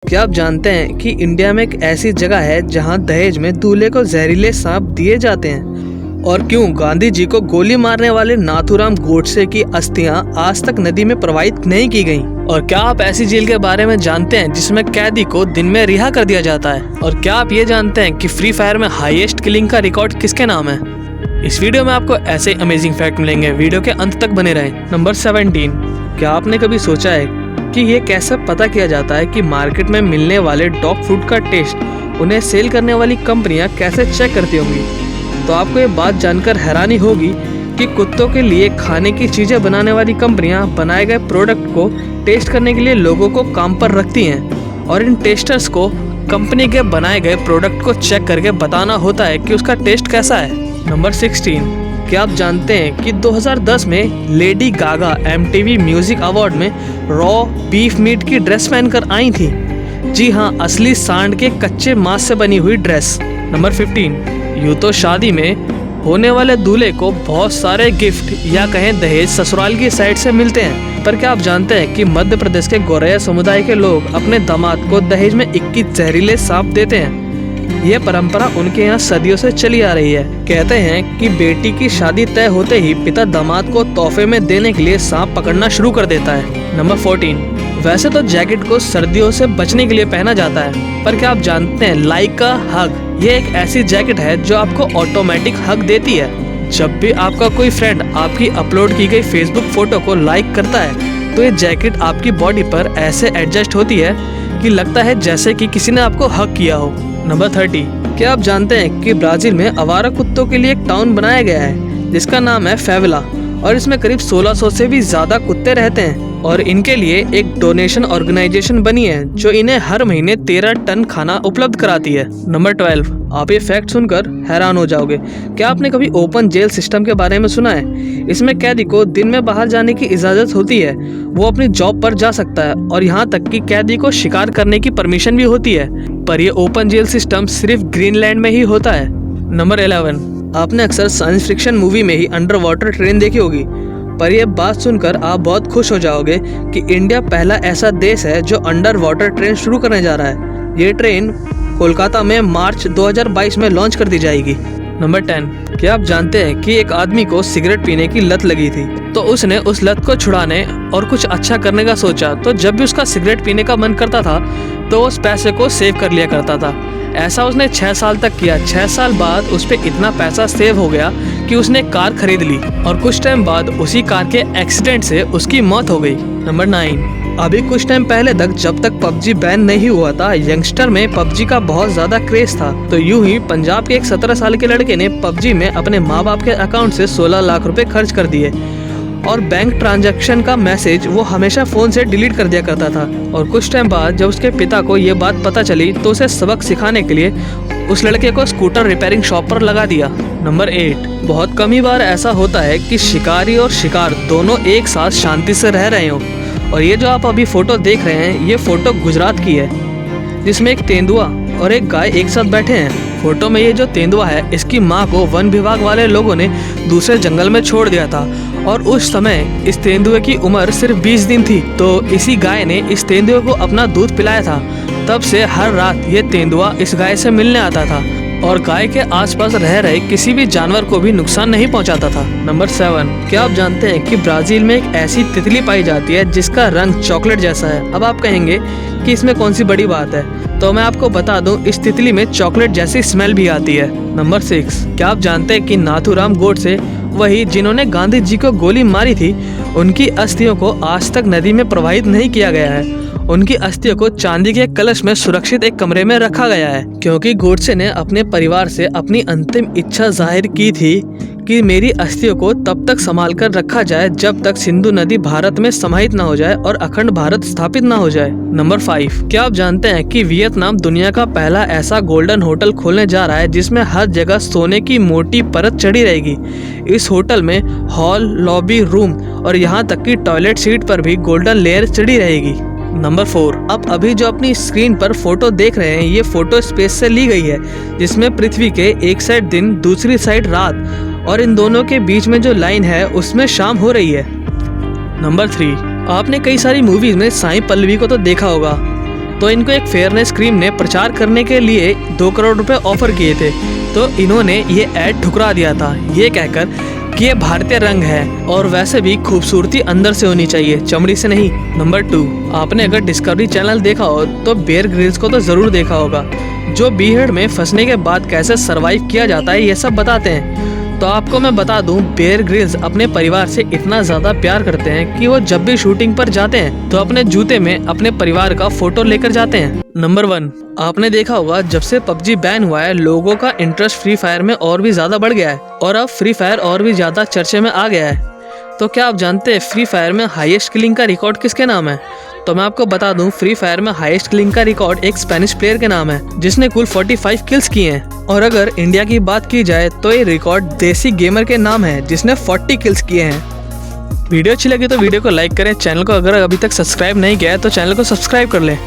क्या आप जानते हैं कि इंडिया में एक ऐसी जगह है जहां दहेज में दूल्हे को जहरीले सांप दिए जाते हैं? और क्यों गांधी जी को गोली मारने वाले नाथूराम गोडसे की अस्थियां आज तक नदी में प्रवाहित नहीं की गईं? और क्या आप ऐसी जेल के बारे में जानते हैं जिसमें कैदी को दिन में रिहा कर दिया जाता है? और क्या आप ये जानते हैं कि फ्री फायर में हाईएस्ट किलिंग का रिकॉर्ड किसके नाम है? इस वीडियो में आपको ऐसे अमेजिंग फैक्ट मिलेंगे, वीडियो के अंत तक बने रहें। नंबर 17, क्या आपने कभी सोचा है कि ये कैसे पता किया जाता है कि मार्केट में मिलने वाले डॉग फूड का टेस्ट उन्हें सेल करने वाली कंपनियां कैसे चेक करती होंगी? तो आपको ये बात जानकर हैरानी होगी कि कुत्तों के लिए खाने की चीज़ें बनाने वाली कंपनियां बनाए गए प्रोडक्ट को टेस्ट करने के लिए लोगों को काम पर रखती हैं और इन टेस्टर्स को कंपनी के बनाए गए प्रोडक्ट को चेक करके बताना होता है कि उसका टेस्ट कैसा है। नंबर 16, क्या आप जानते हैं कि 2010 में Lady Gaga MTV music award में रॉ बीफ मीट की ड्रेस पहनकर आई थी? जी हाँ, असली सांड के कच्चे मांस से बनी हुई ड्रेस। नंबर 15, यूँ तो शादी में होने वाले दूल्हे को बहुत सारे गिफ्ट या कहें दहेज ससुराल की साइड से मिलते हैं, पर क्या आप जानते हैं कि मध्य प्रदेश के गौरैया समुदाय के लोग अपने दामाद को दहेज में 21 जहरीले सांप देते हैं? यह परंपरा उनके यहाँ सदियों से चली आ रही है। कहते हैं कि बेटी की शादी तय होते ही पिता दामाद को तोहफे में देने के लिए सांप पकड़ना शुरू कर देता है। नंबर 14, वैसे तो जैकेट को सर्दियों से बचने के लिए पहना जाता है, पर क्या आप जानते हैं लाइका हग ये एक ऐसी जैकेट है जो आपको ऑटोमेटिक हग देती है। जब भी आपका कोई फ्रेंड आपकी अपलोड की गई फेसबुक फोटो को लाइक करता है तो ये जैकेट आपकी बॉडी पर ऐसे एडजस्ट होती है कि लगता है जैसे कि किसी ने आपको हग किया हो। नंबर 30, क्या आप जानते हैं कि ब्राजील में आवारा कुत्तों के लिए एक टाउन बनाया गया है जिसका नाम है फेवेला, और इसमें करीब 1600 से भी ज्यादा कुत्ते रहते हैं और इनके लिए एक डोनेशन ऑर्गेनाइजेशन बनी है जो इन्हें हर महीने 13 टन खाना उपलब्ध कराती है। नंबर 12, आप ये फैक्ट सुनकर हैरान हो जाओगे। क्या आपने कभी ओपन जेल सिस्टम के बारे में सुना है? इसमें कैदी को दिन में बाहर जाने की इजाजत होती है, वो अपनी जॉब पर जा सकता है और यहाँ तक कि कैदी को शिकार करने की परमिशन भी होती है, पर यह ओपन जेल सिस्टम सिर्फ ग्रीनलैंड में ही होता है। नंबर 11, आपने अक्सर साइंस फिक्शन मूवी में ही अंडर वाटर ट्रेन देखी होगी, पर यह बात सुनकर आप बहुत खुश हो जाओगे कि इंडिया पहला ऐसा देश है जो अंडर वाटर ट्रेन शुरू करने जा रहा है। ये ट्रेन कोलकाता में मार्च 2022 में लॉन्च कर दी जाएगी। नंबर 10, क्या आप जानते हैं कि एक आदमी को सिगरेट पीने की लत लगी थी, तो उसने उस लत को छुड़ाने और कुछ अच्छा करने का सोचा, तो जब भी उसका सिगरेट पीने का मन करता था तो उस पैसे को सेव कर लिया करता था। ऐसा उसने 6 साल तक किया। 6 साल बाद उस पे इतना पैसा सेव हो गया कि उसने कार खरीद ली और कुछ टाइम बाद उसी कार के एक्सीडेंट से उसकी मौत हो गई। नंबर 9, अभी कुछ टाइम पहले तक जब तक PUBG बैन नहीं हुआ था, यंगस्टर में PUBG का बहुत ज्यादा क्रेज था। तो यूं ही पंजाब के एक 17 साल के लड़के ने PUBG में अपने माँ बाप के अकाउंट से 16 लाख रुपए खर्च कर दिए और बैंक ट्रांजैक्शन का मैसेज वो हमेशा फोन से डिलीट कर दिया करता था। और कुछ टाइम बाद जब उसके पिता को ये बात पता चली तो उसे सबक सिखाने के लिए उस लड़के को स्कूटर रिपेयरिंग शॉप पर लगा दिया। नंबर 8, बहुत कम ही बार ऐसा होता है कि शिकारी और शिकार दोनों एक साथ शांति से रह रहे हो। और ये जो आप अभी फोटो देख रहे हैं, ये फोटो गुजरात की है जिसमें एक तेंदुआ और एक गाय एक साथ बैठे हैं। फोटो में ये जो तेंदुआ है, इसकी माँ को वन विभाग वाले लोगों ने दूसरे जंगल में छोड़ दिया था और उस समय इस तेंदुए की उम्र सिर्फ 20 दिन थी। तो इसी गाय ने इस तेंदुए को अपना दूध पिलाया था। तब से हर रात ये तेंदुआ इस गाय से मिलने आता था और गाय के आसपास रह रहे किसी भी जानवर को भी नुकसान नहीं पहुंचाता था। नंबर 7, क्या आप जानते हैं कि ब्राजील में एक ऐसी तितली पाई जाती है जिसका रंग चॉकलेट जैसा है? अब आप कहेंगे कि इसमें कौन सी बड़ी बात है, तो मैं आपको बता दूं, इस तितली में चॉकलेट जैसी स्मेल भी आती है। नंबर 6, क्या आप जानते हैं कि नाथूराम गोडसे, वही जिन्होंने गांधी जी को गोली मारी थी, उनकी अस्थियों को आज तक नदी में प्रवाहित नहीं किया गया है। उनकी अस्थियों को चांदी के कलश में सुरक्षित एक कमरे में रखा गया है, क्योंकि गोडसे ने अपने परिवार से अपनी अंतिम इच्छा जाहिर की थी कि मेरी अस्थियों को तब तक संभाल कर रखा जाए जब तक सिंधु नदी भारत में समाहित न हो जाए और अखंड भारत स्थापित न हो जाए। नंबर 5, क्या आप जानते हैं कि वियतनाम दुनिया का पहला ऐसा गोल्डन होटल खोलने जा रहा है जिसमें हर जगह सोने की मोटी परत चढ़ी रहेगी। इस होटल में हॉल, लॉबी, रूम और यहाँ तक कि टॉयलेट सीट पर भी गोल्डन लेयर चढ़ी रहेगी। नंबर 4, आप अभी जो अपनी स्क्रीन पर फोटो देख रहे हैं, ये फोटो स्पेस से ली गई है जिसमें पृथ्वी के एक साइड दिन, दूसरी साइड रात और इन दोनों के बीच में जो लाइन है उसमें शाम हो रही है। नंबर 3, आपने कई सारी मूवीज में साई पल्लवी को तो देखा होगा, तो इनको एक फेयरनेस क्रीम ने प्रचार करने के लिए 2 करोड़ रुपए ऑफर किए थे, तो इन्होंने ये ऐड ठुकरा दिया था, ये कहकर कि ये भारतीय रंग है और वैसे भी खूबसूरती अंदर से होनी चाहिए, चमड़ी से नहीं। नंबर 2, आपने अगर डिस्कवरी चैनल देखा हो तो बेयर ग्रिल्स को तो ज़रूर देखा होगा, जो बीहड़ में फंसने के बाद कैसे सरवाइव किया जाता है ये सब बताते हैं। तो आपको मैं बता दूं, बेयर ग्रिल्स अपने परिवार से इतना ज़्यादा प्यार करते हैं कि वो जब भी शूटिंग पर जाते हैं तो अपने जूते में अपने परिवार का फोटो लेकर जाते हैं। नंबर 1, आपने देखा होगा जब से PUBG बैन हुआ है लोगों का इंटरेस्ट फ्री फायर में और भी ज़्यादा बढ़ गया है और अब फ्री फायर और भी ज़्यादा चर्चे में आ गया है। तो क्या आप जानते हैं फ्री फायर में हाईएस्ट किलिंग का रिकॉर्ड किसके नाम है? तो मैं आपको बता दूं, फ्री फायर में हाईएस्ट किलिंग का रिकॉर्ड एक स्पेनिश प्लेयर के नाम है जिसने कुल 45 किल्स किए हैं। और अगर इंडिया की बात की जाए तो ये रिकॉर्ड देसी गेमर के नाम है जिसने 40 किल्स किए हैं। वीडियो अच्छी लगी तो वीडियो को लाइक करें, चैनल को अगर अभी तक सब्सक्राइब नहीं किया है तो चैनल को सब्सक्राइब कर लें।